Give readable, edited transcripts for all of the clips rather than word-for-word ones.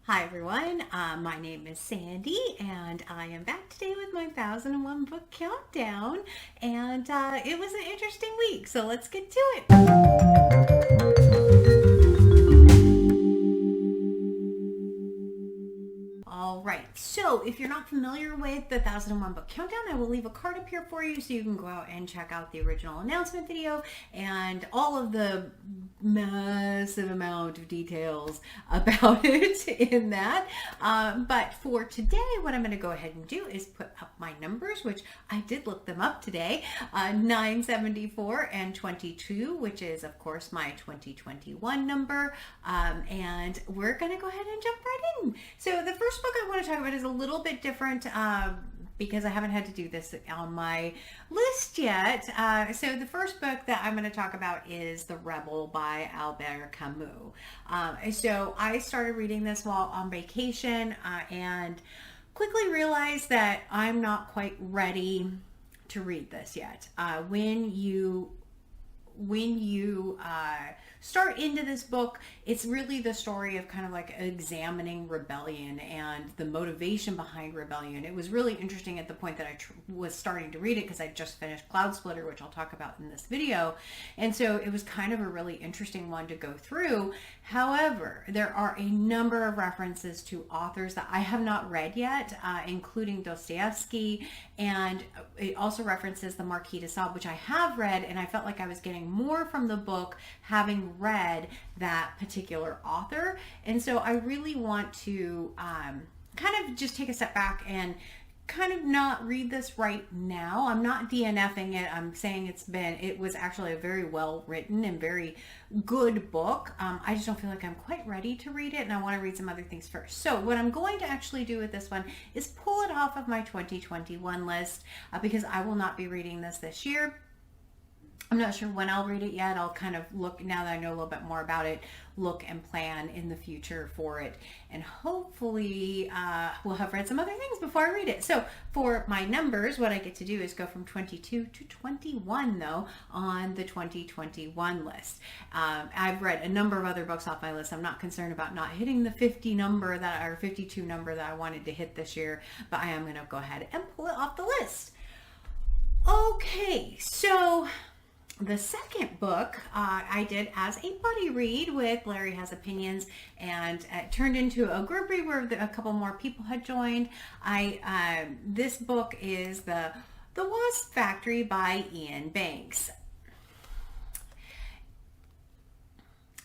Hi everyone, my name is Sandy and I am back today with my 1001 book countdown, and it was an interesting week, so let's get to it. All right, so if you're not familiar with the 1001 book countdown, I will leave a card up here for you so you can go out and check out the original announcement video and all of the massive amount of details about it in that. But for today, what I'm going to go ahead and do is put up my numbers, which I did look them up today, 974 and 22, which is of course my 2021 number. And we're going to go ahead and jump right in. So the first book I want to talk about is a little bit different because I haven't had to do this on my list yet. So the first book that I'm going to talk about is The Rebel by Albert Camus. So I started reading this while on vacation and quickly realized that I'm not quite ready to read this yet. When you start into this book, it's really the story of kind of like examining rebellion and the motivation behind rebellion. It was really interesting at the point that I was starting to read it because I just finished Cloudsplitter, which I'll talk about in this video. And so it was kind of a really interesting one to go through. However, there are a number of references to authors that I have not read yet, including Dostoevsky, and it also references the Marquis de Sade, which I have read, and I felt like I was getting more from the book having read that particular author. And so I really want to kind of just take a step back and kind of not read this right now. I'm not DNFing it. I'm saying it was actually a very well written and very good book. I just don't feel like I'm quite ready to read it, and I want to read some other things first. So what I'm going to actually do with this one is pull it off of my 2021 list because I will not be reading this year. I'm not sure when I'll read it yet. I'll kind of look, now that I know a little bit more about it, look and plan in the future for it. And hopefully we'll have read some other things before I read it. So for my numbers, what I get to do is go from 22 to 21 though on the 2021 list. I've read a number of other books off my list. I'm not concerned about not hitting the 50 number or 52 number that I wanted to hit this year, but I am going to go ahead and pull it off the list. Okay, so the second book I did as a buddy read with Larry Has Opinions, and it turned into a group read where a couple more people had joined. This book is the Wasp Factory by Iain Banks.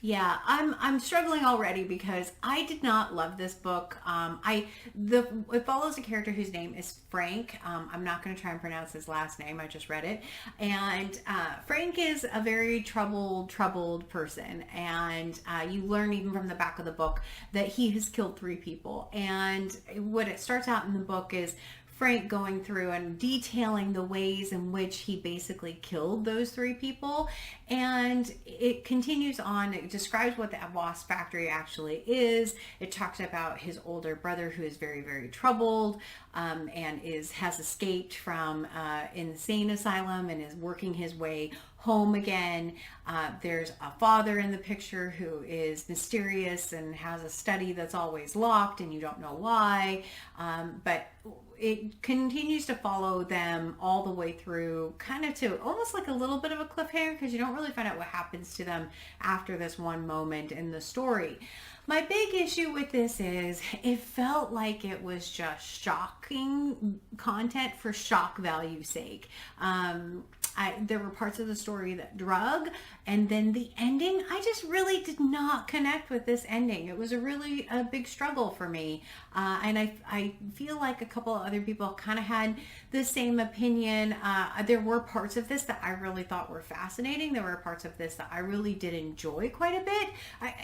Yeah, I'm struggling already because I did not love this book. It follows a character whose name is Frank. I'm not going to try and pronounce his last name. I just read it. And Frank is a very troubled person. And you learn even from the back of the book that he has killed 3 people. And what it starts out in the book is Frank going through and detailing the ways in which he basically killed those 3 people. And it continues on. It describes what the Wasp Factory actually is. It talks about his older brother who is very, very troubled and has escaped from insane asylum and is working his way home again. There's a father in the picture who is mysterious and has a study that's always locked and you don't know why. But it continues to follow them all the way through, kind of to almost like a little bit of a cliffhanger, because you don't really find out what happens to them after this one moment in the story. My big issue with this is it felt like it was just shocking content for shock value sake. There were parts of the story that drug, and then the ending, I just really did not connect with this ending. It was a big struggle for me. And I feel like a couple of other people kind of had the same opinion. There were parts of this that I really thought were fascinating. There were parts of this that I really did enjoy quite a bit.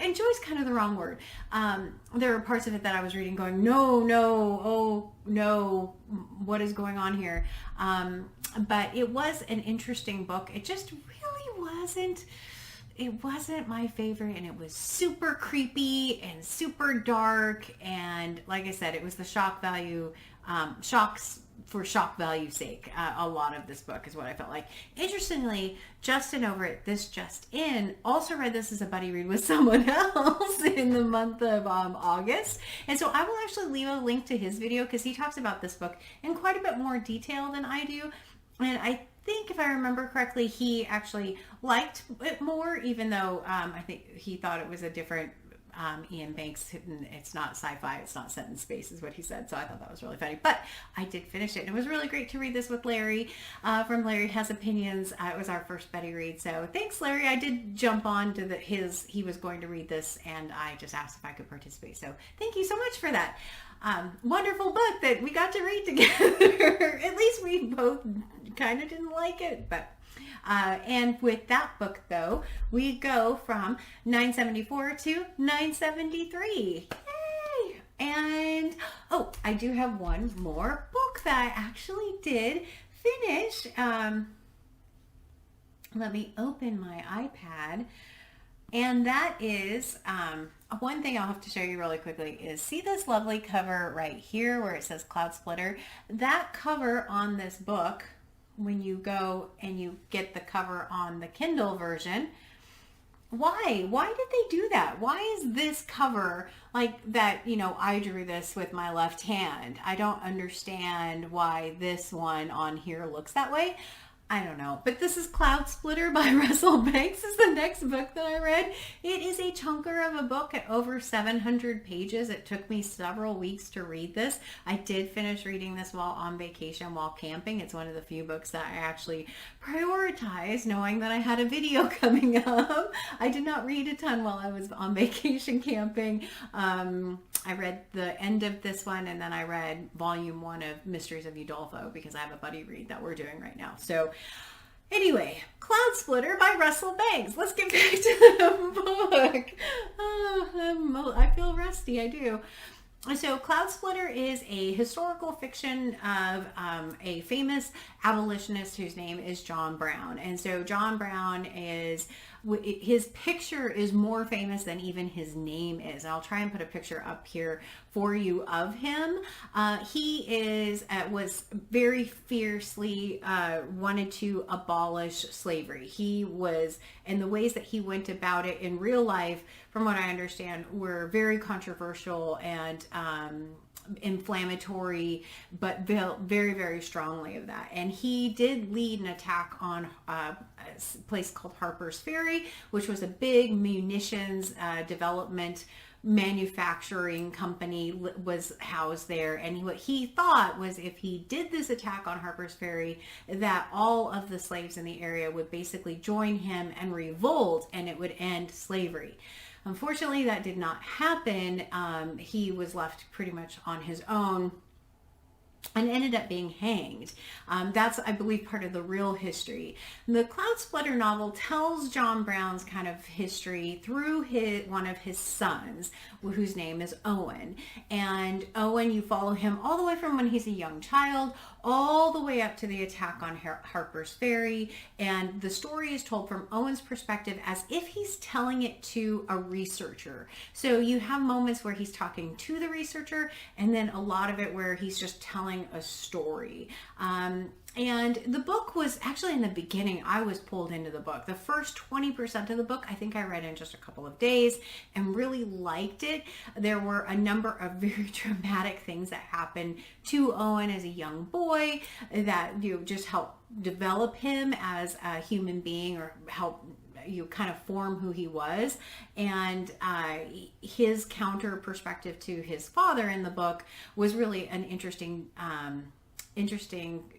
Enjoy is kind of the wrong word. There were parts of it that I was reading going, oh no, what is going on here? But it was an interesting book. It just really wasn't my favorite, and it was super creepy and super dark, and like I said, it was the shock value, shocks for shock value sake. A lot of this book is what I felt like. Interestingly, Justin over at This Just In also read this as a buddy read with someone else in the month of August. And so I will actually leave a link to his video because he talks about this book in quite a bit more detail than I do. And I think if I remember correctly, he actually liked it more, even though I think he thought it was a different Iain Banks. It's not sci-fi, it's not set in space is what he said, so I thought that was really funny. But I did finish it, and it was really great to read this with Larry from Larry Has Opinions. It was our first Betty read, so thanks Larry. I did jump on to he was going to read this, and I just asked if I could participate, so thank you so much for that. Wonderful book that we got to read together. At least we both kind of didn't like it, but and with that book, though, we go from 974 to 973. Yay! And, oh, I do have one more book that I actually did finish. Let me open my iPad. And that is, one thing I'll have to show you really quickly is, see this lovely cover right here where it says Cloudsplitter? That cover on this book, when you go and you get the cover on the Kindle version, why did they do that? Why is this cover like that? You know, I drew this with my left hand. I don't understand why this one on here looks that way. I don't know, but this is Cloudsplitter by Russell Banks. This is the next book that I read. It is a chunker of a book at over 700 pages. It took me several weeks to read this. I did finish reading this while on vacation, while camping. It's one of the few books that I actually prioritized, knowing that I had a video coming up. I did not read a ton while I was on vacation camping. I read the end of this one, and then I read volume 1 of Mysteries of Udolpho because I have a buddy read that we're doing right now. So anyway, Cloudsplitter by Russell Banks. Let's get back to the book. Oh, I feel rusty, I do. So Cloudsplitter is a historical fiction of a famous abolitionist whose name is John Brown. And so John Brown is, his picture is more famous than even his name is. And I'll try and put a picture up here for you of him. He was very fiercely wanted to abolish slavery. He was, and the ways that he went about it in real life, from what I understand, were very controversial and inflammatory, but very, very strongly of that. And he did lead an attack on a place called Harper's Ferry, which was a big munitions development manufacturing company was housed there. And what he thought was, if he did this attack on Harper's Ferry, that all of the slaves in the area would basically join him and revolt, and it would end slavery. Unfortunately, that did not happen. He was left pretty much on his own and ended up being hanged. That's, I believe, part of the real history. The Cloudsplitter novel tells John Brown's kind of history through one of his sons, whose name is Owen. And Owen, you follow him all the way from when he's a young child, all the way up to the attack on Harper's Ferry. And the story is told from Owen's perspective as if he's telling it to a researcher. So you have moments where he's talking to the researcher, and then a lot of it where he's just telling a story. And the book was actually, in the beginning, I was pulled into the book. The first 20% of the book, I think I read in just a couple of days and really liked it. There were a number of very dramatic things that happened to Owen as a young boy that just helped develop him as a human being, or help kind of form who he was. And his counter perspective to his father in the book was really an interesting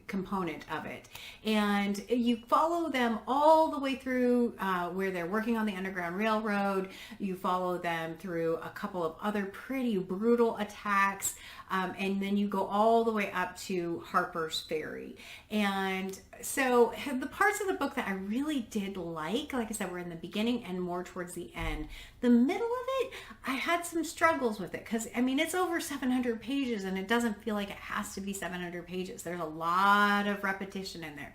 component of it. And you follow them all the way through where they're working on the Underground Railroad. You follow them through a couple of other pretty brutal attacks, and then you go all the way up to Harper's Ferry. And so the parts of the book that I really did like I said, were in the beginning and more towards the end. The middle of it, I had some struggles with it because, I mean, it's over 700 pages and it doesn't feel like it has to be 700 pages. There's a lot of repetition in there.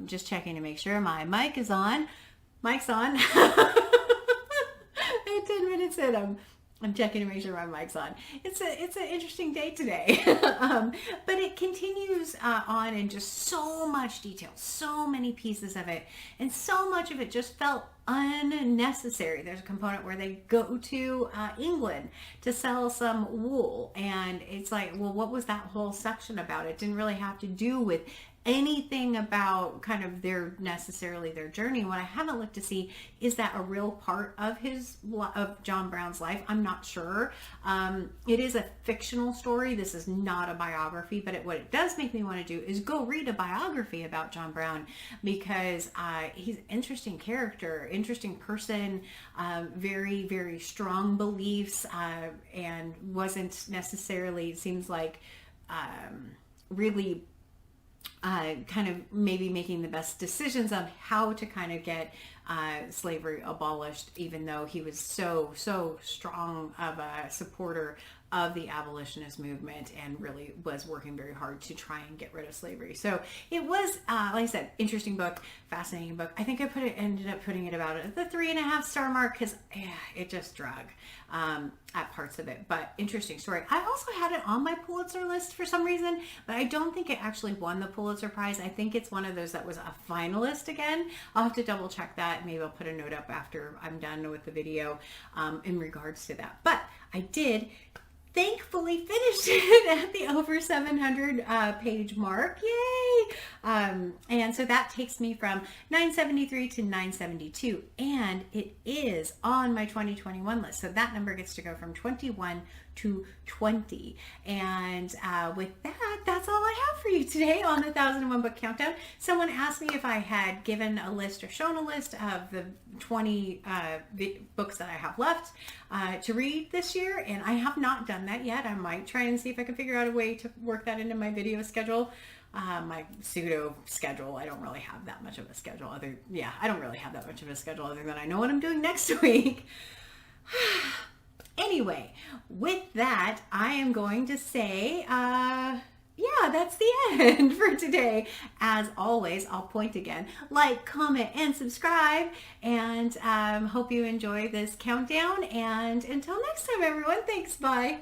Just checking to make sure my mic is on. Mic's on. 10 minutes in. I'm checking to make sure my mic's on. It's an interesting day today, but it continues on in just so much detail, so many pieces of it, and so much of it just felt unnecessary. There's a component where they go to England to sell some wool, and it's like, well, what was that whole section about? It didn't really have to do with anything about kind of their journey. What I haven't looked to see, is that a real part of John Brown's life? I'm not sure. It is a fictional story. This is not a biography, but what it does make me want to do is go read a biography about John Brown, because he's an interesting character, interesting person, very, very strong beliefs, and wasn't necessarily, it seems like, really kind of maybe making the best decisions on how to kind of get slavery abolished, even though he was so strong of a supporter of the abolitionist movement and really was working very hard to try and get rid of slavery. So it was, like I said, interesting book, fascinating book. I think I ended up putting it about at the 3.5-star mark, because it just drug at parts of it, but interesting story. I also had it on my Pulitzer list for some reason, but I don't think it actually won the Pulitzer Prize. I think it's one of those that was a finalist again. I'll have to double check that. Maybe I'll put a note up after I'm done with the video in regards to that. But I did thankfully finished it at the over 700 page mark. Yay! And so that takes me from 973 to 972, and it is on my 2021 list. So that number gets to go from 21 to 20. And with that, that's all I have for you today on the 1001 Book Countdown. Someone asked me if I had given a list or shown a list of the 20 books that I have left to read this year, and I have not done that yet. I might try and see if I can figure out a way to work that into my video schedule. My pseudo schedule. I don't really have that much of a schedule other than I know what I'm doing next week. Anyway, with that, I am going to say, yeah, that's the end for today. As always, I'll point again, like, comment, and subscribe, and hope you enjoy this countdown. And until next time, everyone, thanks, bye.